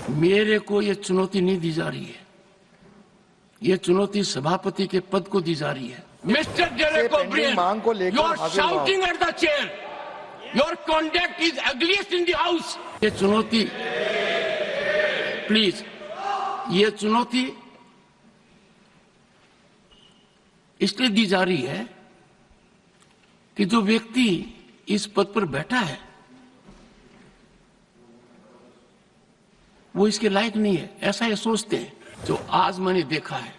मेरे को ये चुनौती नहीं दी जा रही है, ये चुनौती सभापति के पद को दी जा रही है। Mister Derek O'Brien, you are shouting at the chair. Your conduct is ugliest in the house. ये चुनौती, प्लीज, ये चुनौती इसलिए दी जा रही है कि जो व्यक्ति इस पद पर बैठा है वो इसके लायक नहीं है, ऐसा ये सोचते हैं। जो आज मैंने देखा है,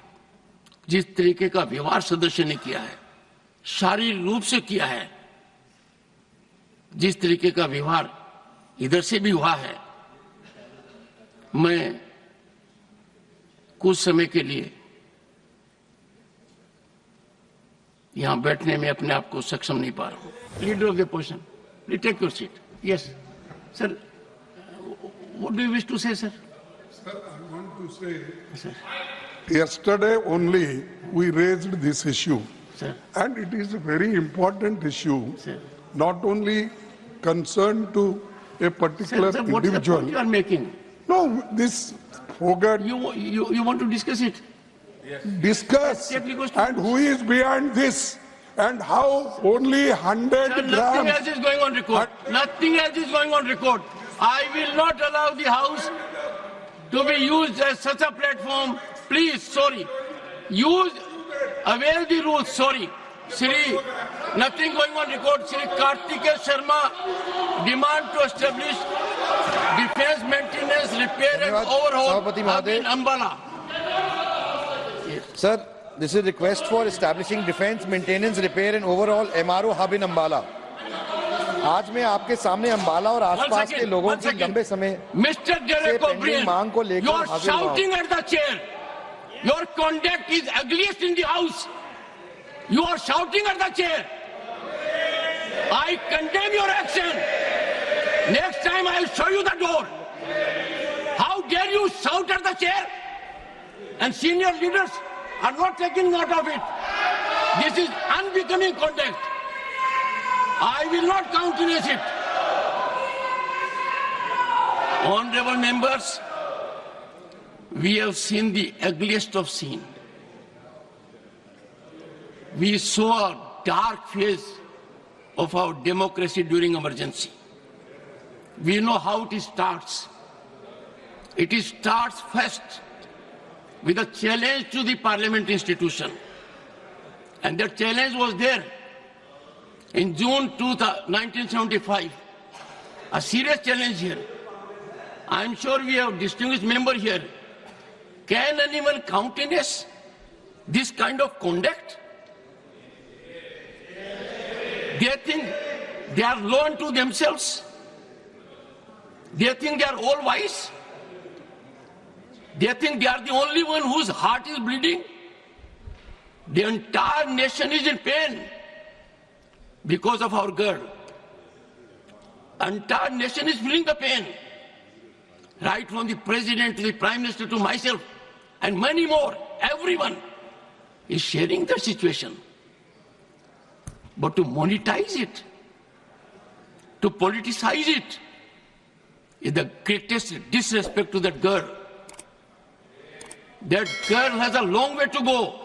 जिस तरीके का व्यवहार सदस्य ने किया है, शारीरिक रूप से किया है, जिस तरीके का व्यवहार इधर से भी हुआ है, मैं कुछ समय के लिए यहां बैठने में अपने आप को सक्षम नहीं पा रहा हूं। Leader of the position, please take your seat. Yes sir, what do you wish to say, sir? Sir, I want to say, sir. Yesterday only we raised this issue, sir. And it is a very important issue, sir. Not only concerned to a particular sir, individual. What is the point you are making? No, this forgot. You want to discuss it? Yes. Discuss. And who is behind this? And how only 100 sir, grams. Nothing else is going on record. Nothing else is going on record. I will not allow the House to be used as such a platform. Please, sorry. Avail the rules, sorry. Shri, nothing going on record. Shri Kartikeya Sharma demand to establish defense maintenance, repair and overhaul hub in Ambala. Sir, this is a request for establishing defense maintenance, repair and overhaul MRO hub in Ambala. आज मैं आपके सामने अंबाला और आसपास के लोगों की लंबे समय मिस्टर डेरेक ओब्रियन, मांग को लेकर you are shouting at the chair. Your conduct is ugliest in the house. You are shouting at the chair. I condemn your action. Next time I will show you the door. How dare you shout at the chair? And senior leaders are not taking note of it. This is unbecoming conduct. I will not countenance it. Honorable members, we have seen the ugliest of scene. We saw a dark phase of our democracy during emergency. We know how it starts. It starts first with a challenge to the parliament institution. And that challenge was there. In June 1975, a serious challenge here. I am sure we have distinguished member here. Can anyone countenance this kind of conduct? They think they are law unto themselves. They think they are all wise. They think they are the only one whose heart is bleeding. The entire nation is in pain because of our girl. Entire nation is feeling the pain. Right from the president to the prime minister to myself and many more, everyone is sharing the situation. But to monetize it, to politicize it, is the greatest disrespect to that girl. That girl has a long way to go.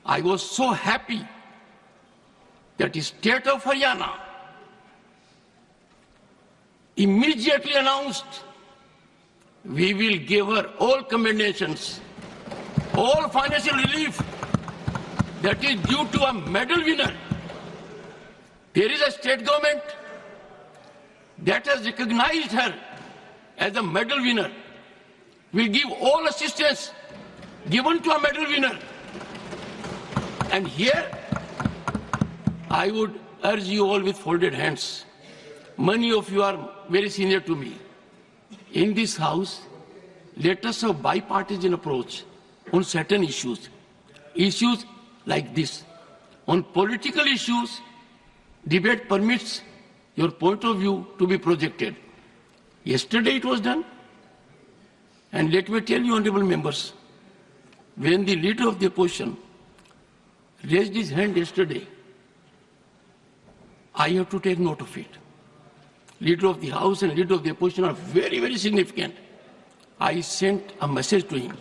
I was so happy that the state of Haryana immediately announced we will give her all commendations, all financial relief that is due to a medal winner. There is a state government that has recognized her as a medal winner. Will give all assistance given to a medal winner. And here, I would urge you all with folded hands. Many of you are very senior to me. In this house, let us have bipartisan approach on certain issues. Issues like this. On political issues, debate permits your point of view to be projected. Yesterday it was done. And let me tell you, honorable members, when the leader of the opposition raised his hand yesterday, I have to take note of it. Leader of the House and Leader of the Opposition are very, very significant. I sent a message to him.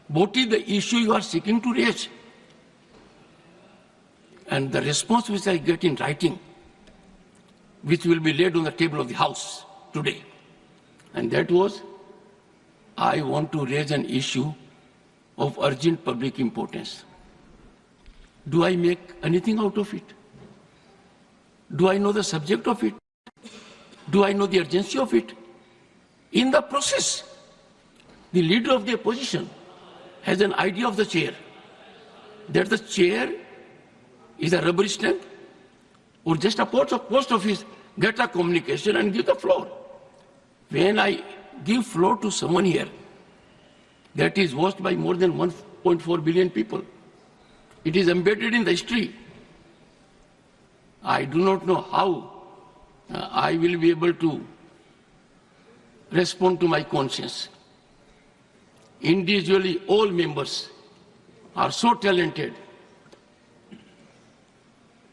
What is the issue you are seeking to raise? And the response which I get in writing, which will be laid on the table of the House today, and that was, I want to raise an issue of urgent public importance. Do I make anything out of it? Do I know the subject of it? Do I know the urgency of it? In the process, the leader of the opposition has an idea of the chair, that the chair is a rubber stamp or just a post office, get a communication and give the floor. When I give floor to someone here that is watched by more than 1.4 billion people, it is embedded in the history. I do not know how I will be able to respond to my conscience. Individually, all members are so talented.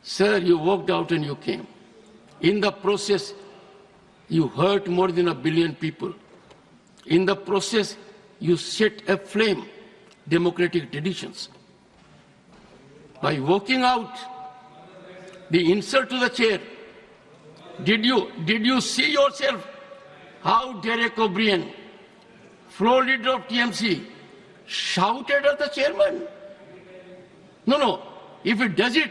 Sir, you walked out and you came. In the process, you hurt more than 1 billion people. In the process, you set aflame democratic traditions. By walking out, the insult to the chair, did you see yourself how Derek O'Brien, floor leader of TMC, shouted at the chairman? No. If it does it,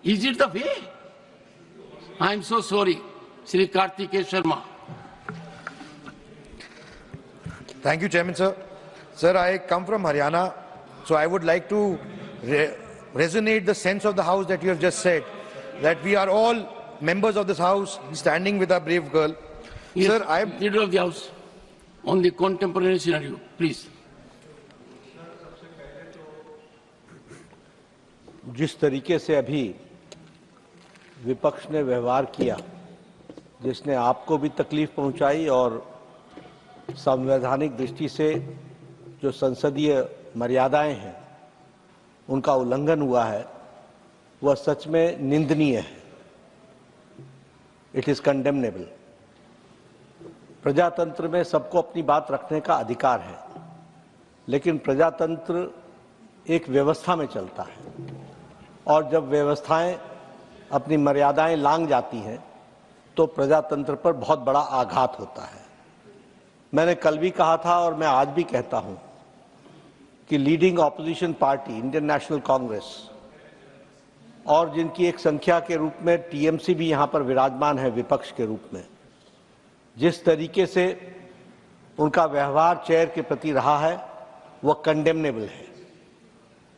is it the way? I am so sorry, Shri Kartikeya Sharma. Thank you, Chairman, sir. Sir, I come from Haryana, so I would like to resonate the sense of the House that you have just said, that we are all members of this House standing with our brave girl. Yes, Sir, I am Leader of the House, on the contemporary scenario, please. जिस तरीके से अभी विपक्ष ने व्यवहार किया, जिसने आपको भी तकलीफ पहुंचाई और संवैधानिक दृष्टि से जो संसदीय मर्यादाएं हैं उनका उल्लंघन हुआ है, वह सच में निंदनीय है। It is condemnable. प्रजातंत्र में सबको अपनी बात रखने का अधिकार है, लेकिन प्रजातंत्र एक व्यवस्था में चलता है और जब व्यवस्थाएं अपनी मर्यादाएं लांघ जाती हैं तो प्रजातंत्र पर बहुत बड़ा आघात होता है। मैंने कल भी कहा था और मैं आज भी कहता हूं कि leading opposition party Indian national Congress और जिनकी एक संख्या के रूप में टीएमसी भी यहां पर विराजमान है विपक्ष के रूप में, जिस तरीके से उनका व्यवहार चेयर के प्रति रहा है वह कंडेमनेबल है।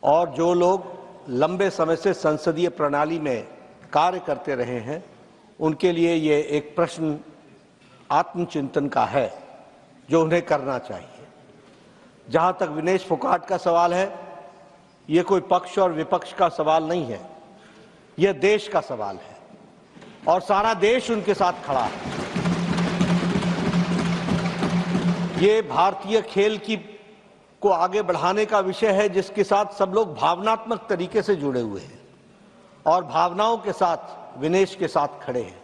और जो लोग लंबे समय से संसदीय प्रणाली में कार्य करते रहे हैं उनके लिए ये एक प्रश्न आत्मचिंतन का है जो उन्हें करना चाहिए। जहां तक विनेश फोगाट का सवाल है, ये कोई पक्ष और विपक्ष का सवाल नहीं है, यह देश का सवाल है और सारा देश उनके साथ खड़ा है। ये भारतीय खेल को आगे बढ़ाने का विषय है जिसके साथ सब लोग भावनात्मक तरीके से जुड़े हुए हैं और भावनाओं के साथ विनेश के साथ खड़े हैं।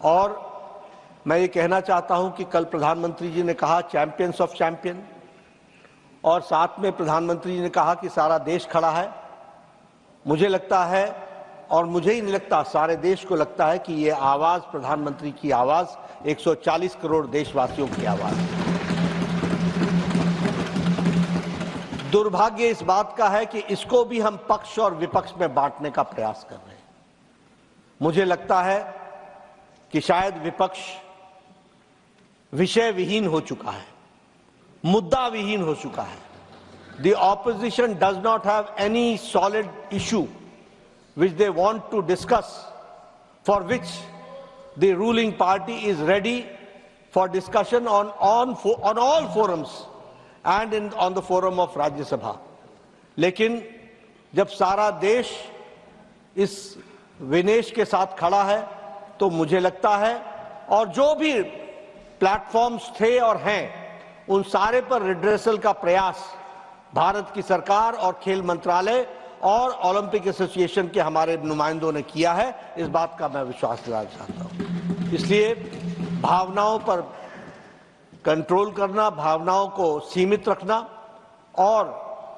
और मैं ये कहना चाहता हूं कि कल प्रधानमंत्री जी ने कहा चैंपियंस ऑफ चैंपियन, और साथ में प्रधानमंत्री जी ने कहा कि सारा देश खड़ा है। मुझे लगता है, और मुझे ही नहीं लगता, सारे देश को लगता है कि ये आवाज प्रधानमंत्री की आवाज 140 करोड़ देशवासियों की आवाज है। दुर्भाग्य इस बात का है कि इसको भी हम पक्ष और विपक्ष में बांटने का प्रयास कर रहे हैं। मुझे लगता है कि शायद विपक्ष विषय विहीन हो चुका है, मुद्दा विहीन हो चुका है। The opposition does not have any solid issue which they want to discuss, for which the ruling party is ready for discussion on all forums and on the forum of Rajya Sabha. लेकिन जब सारा देश इस विनेश के साथ खड़ा है तो मुझे लगता है, और जो भी प्लेटफॉर्म्स थे और हैं, उन सारे पर रिड्रेसल का प्रयास भारत की सरकार और खेल मंत्रालय और ओलंपिक एसोसिएशन के हमारे नुमाइंदों ने किया है। इस बात का मैं विश्वास दिलाना चाहता हूं। इसलिए भावनाओं पर कंट्रोल करना, भावनाओं को सीमित रखना और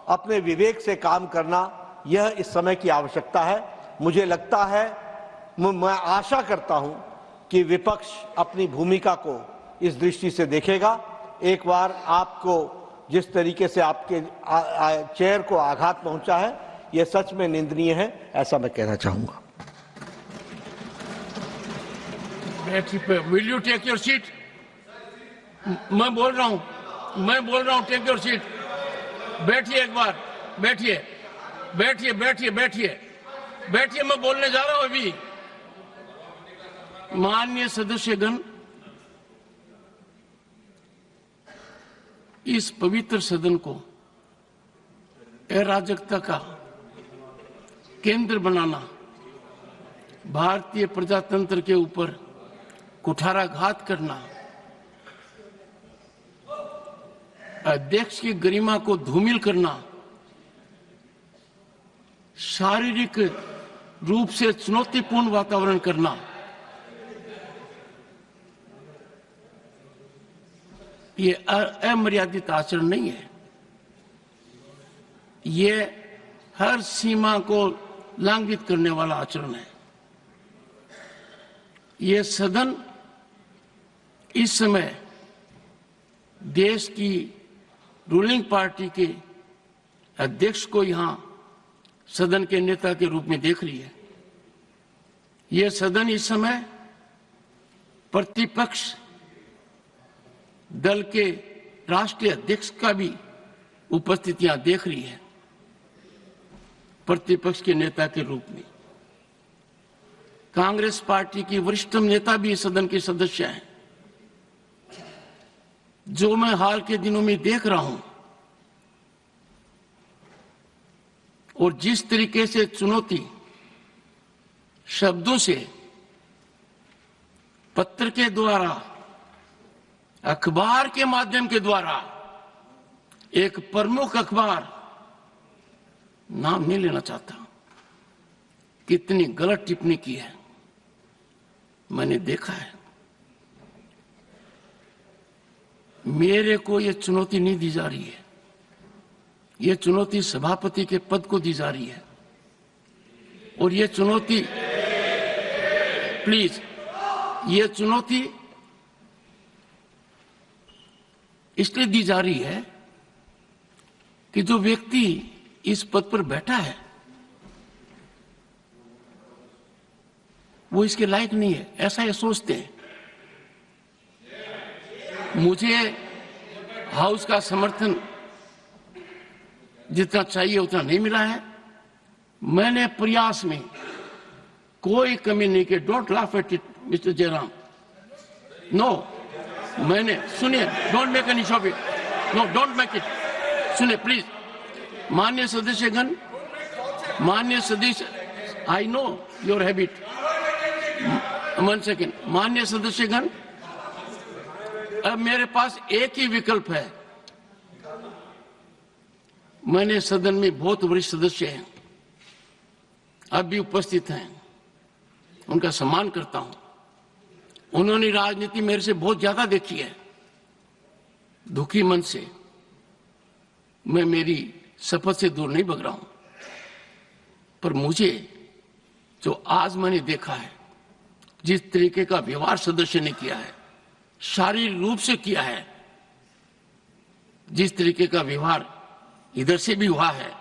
अपने विवेक से काम करना, यह इस समय की आवश्यकता है। मुझे लगता है, मैं आशा करता हूं कि विपक्ष अपनी भूमिका को इस दृष्टि से देखेगा। एक बार आपको जिस तरीके से आपके चेयर को आघात पहुंचा है, यह सच में निंदनीय है, ऐसा मैं कहना चाहूंगा। Will you take your seat? मैं बोल रहा हूं, टेक योर सीट। बैठिए एक बार, बैठिए, मैं बोलने जा रहा हूं अभी। माननीय सदस्यगण, इस पवित्र सदन को अराजकता का केंद्र बनाना, भारतीय प्रजातंत्र के ऊपर कुठाराघात करना, अध्यक्ष की गरिमा को धूमिल करना, शारीरिक रूप से चुनौतीपूर्ण वातावरण करना, ये अमर्यादित आचरण नहीं है। ये हर सीमा को लंघित करने वाला आचरण है। ये सदन इस समय देश की रूलिंग पार्टी के अध्यक्ष को यहां सदन के नेता के रूप में देख रही है। यह सदन इस समय प्रतिपक्ष दल के राष्ट्रीय अध्यक्ष का भी उपस्थितियां देख रही है, प्रतिपक्ष के नेता के रूप में। कांग्रेस पार्टी की वरिष्ठ नेता भी सदन के सदस्य हैं। जो मैं हाल के दिनों में देख रहा हूं और जिस तरीके से चुनौती शब्दों से, पत्र के द्वारा, अखबार के माध्यम के द्वारा, एक प्रमुख अखबार, नाम नहीं लेना चाहता, कितनी गलत टिप्पणी की है, मैंने देखा है। मेरे को यह चुनौती नहीं दी जा रही है, यह चुनौती सभापति के पद को दी जा रही है। और यह चुनौती, प्लीज, यह चुनौती इसलिए दी जा रही है कि जो व्यक्ति इस पद पर बैठा है वो इसके लायक नहीं है, ऐसा ये सोचते हैं। मुझे हाउस का समर्थन जितना चाहिए उतना नहीं मिला है। मैंने प्रयास में कोई कमी नहीं की। Don't laugh at it mister Jairam. No, मैंने, सुनिए, don't make any shop it, no, don't make it. सुनिए प्लीज, माननीय सदस्यगण, माननीय सदस्य, I know your habit, 1 second. माननीय सदस्यगण, अब मेरे पास एक ही विकल्प है। मैंने सदन में बहुत वरिष्ठ सदस्य हैं, अब भी उपस्थित हैं, उनका सम्मान करता हूं। उन्होंने राजनीति मेरे से बहुत ज्यादा देखी है। दुखी मन से मैं मेरी शपथ से दूर नहीं भग रहा हूं, पर मुझे जो आज मैंने देखा है, जिस तरीके का व्यवहार सदस्य ने किया है, शारीरिक रूप से किया है, जिस तरीके का व्यवहार इधर से भी हुआ है,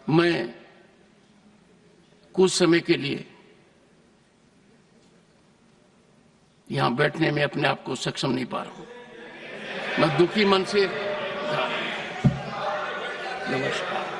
मैं कुछ समय के लिए यहां बैठने में अपने आप को सक्षम नहीं पा रहा हूं। मैं दुखी मन से, नमस्कार।